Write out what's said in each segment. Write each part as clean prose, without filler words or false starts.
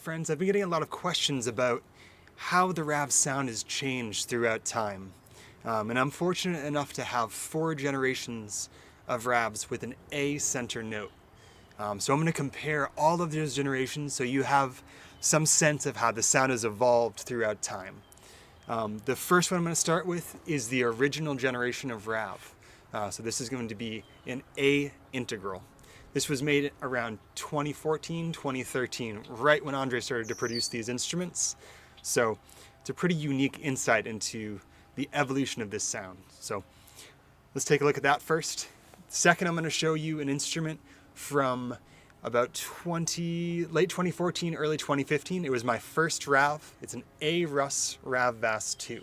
friends, I've been getting a lot of questions about how the Rav sound has changed throughout time. And I'm fortunate enough to have 4 generations of Ravs with an A center note. So I'm going to compare all of those generations so you have some sense of how the sound has evolved throughout time. The first one I'm going to start with is the original generation of Rav. So this is going to be an A integral. This was made around 2014, 2013, right when Andre started to produce these instruments. So it's a pretty unique insight into the evolution of this sound. So let's take a look at that first. Second, I'm going to show you an instrument from about late 2014, early 2015. It was my first Rav. It's an A Rav Vast 2.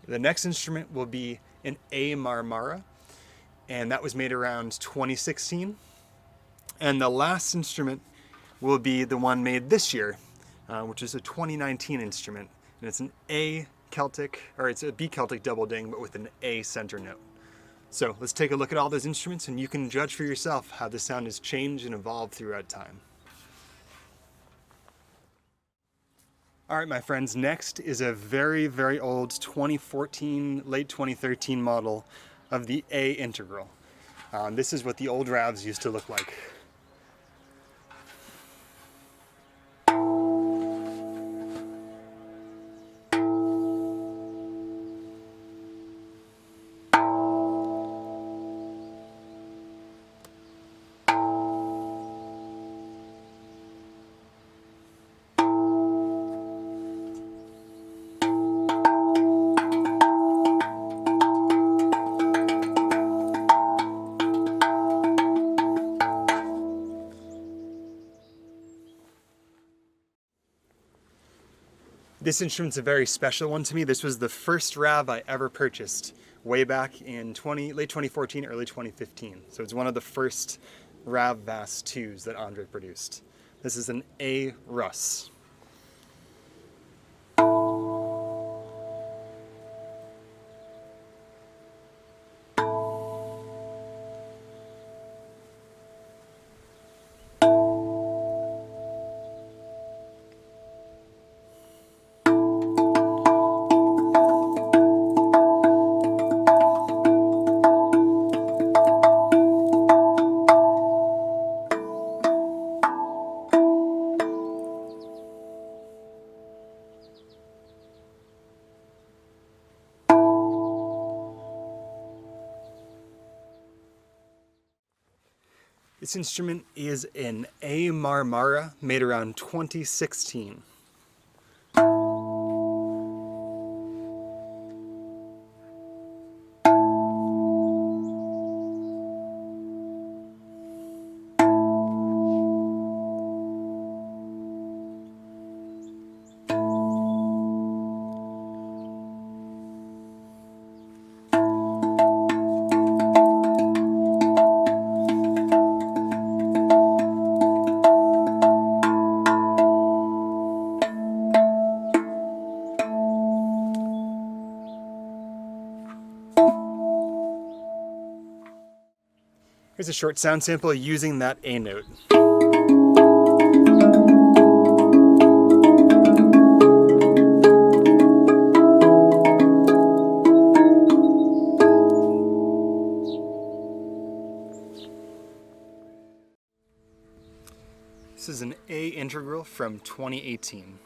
The next instrument will be an A Marmara, and that was made around 2016. And the last instrument will be the one made this year, which is a 2019 instrument. And it's an A Celtic, or it's a B Celtic double ding, but with an A center note. So let's take a look at all those instruments and you can judge for yourself how the sound has changed and evolved throughout time. All right, my friends, next is a very, very old 2014, late 2013 model of the A integral. This is what the old Ravs used to look like. This instrument's a very special one to me. This was the first Rav I ever purchased way back in late 2014, early 2015. So it's one of the first Rav Vast 2s that Andre produced. This is an A Russ. This instrument is an A Marmara made around 2016. Here's a short sound sample using that A note. This is an A integral from 2018.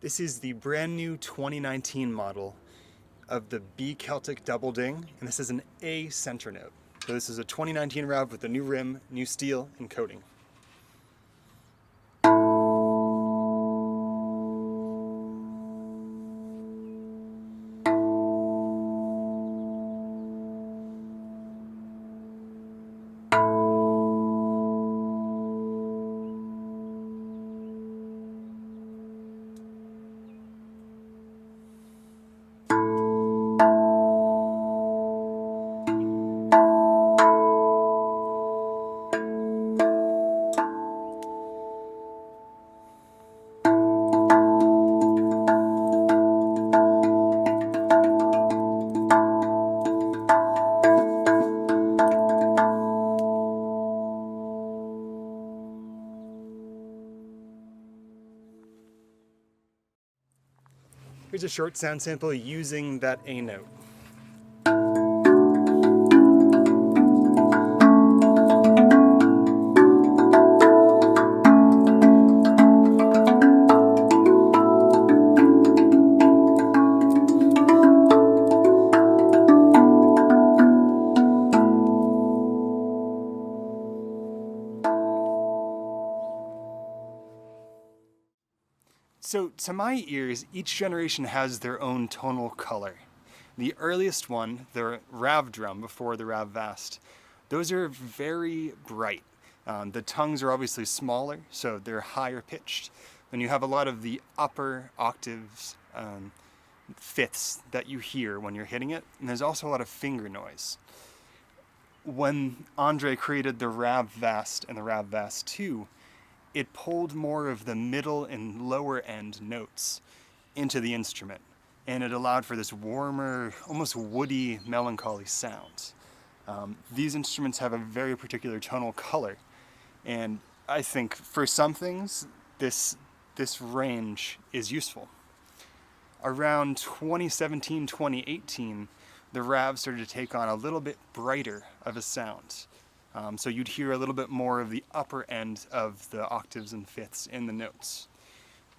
This is the brand new 2019 model of the B Celtic double ding, and this is an A center note. So this is a 2019 Rav with a new rim, new steel, and coating. Here's a short sound sample using that A note. So to my ears, each generation has their own tonal color. The earliest one, the Rav drum before the Rav Vast, those are very bright. The tongues are obviously smaller, so they're higher pitched. And you have a lot of the upper octaves, fifths that you hear when you're hitting it. And there's also a lot of finger noise. When Andre created the Rav Vast and the Rav Vast 2, it pulled more of the middle and lower end notes into the instrument, and it allowed for this warmer, almost woody, melancholy sound. These instruments have a very particular tonal color, and I think for some things, this range is useful. Around 2017, 2018, the Rav started to take on a little bit brighter of a sound. So you'd hear a little bit more of the upper end of the octaves and fifths in the notes.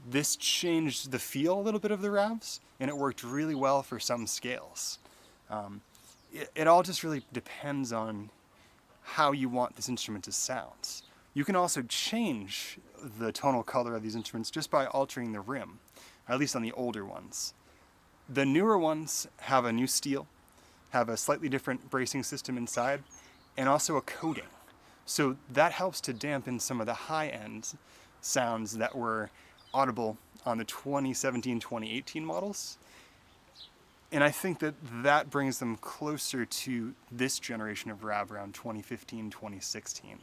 This changed the feel a little bit of the Ravs, and it worked really well for some scales. It all just really depends on how you want this instrument to sound. You can also change the tonal color of these instruments just by altering the rim, at least on the older ones. The newer ones have a new steel, have a slightly different bracing system inside, and also a coating. So that helps to dampen some of the high-end sounds that were audible on the 2017, 2018 models. And I think that brings them closer to this generation of Rav around 2015, 2016.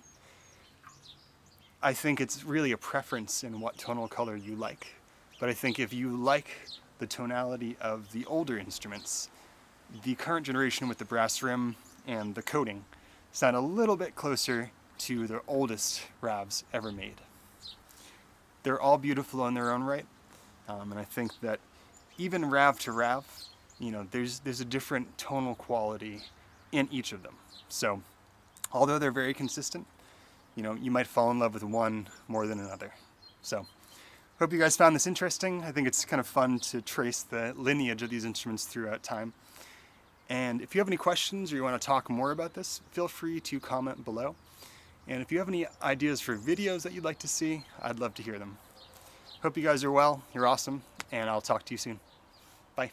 I think it's really a preference in what tonal color you like. But I think if you like the tonality of the older instruments, the current generation with the brass rim and the coating sound a little bit closer to the oldest Ravs ever made. They're all beautiful in their own right, and I think that even Rav to Rav, there's a different tonal quality in each of them. So, although they're very consistent, you might fall in love with one more than another. So, hope you guys found this interesting. I think it's kind of fun to trace the lineage of these instruments throughout time. And if you have any questions or you want to talk more about this, feel free to comment below. And if you have any ideas for videos that you'd like to see, I'd love to hear them. Hope you guys are well, you're awesome, and I'll talk to you soon. Bye.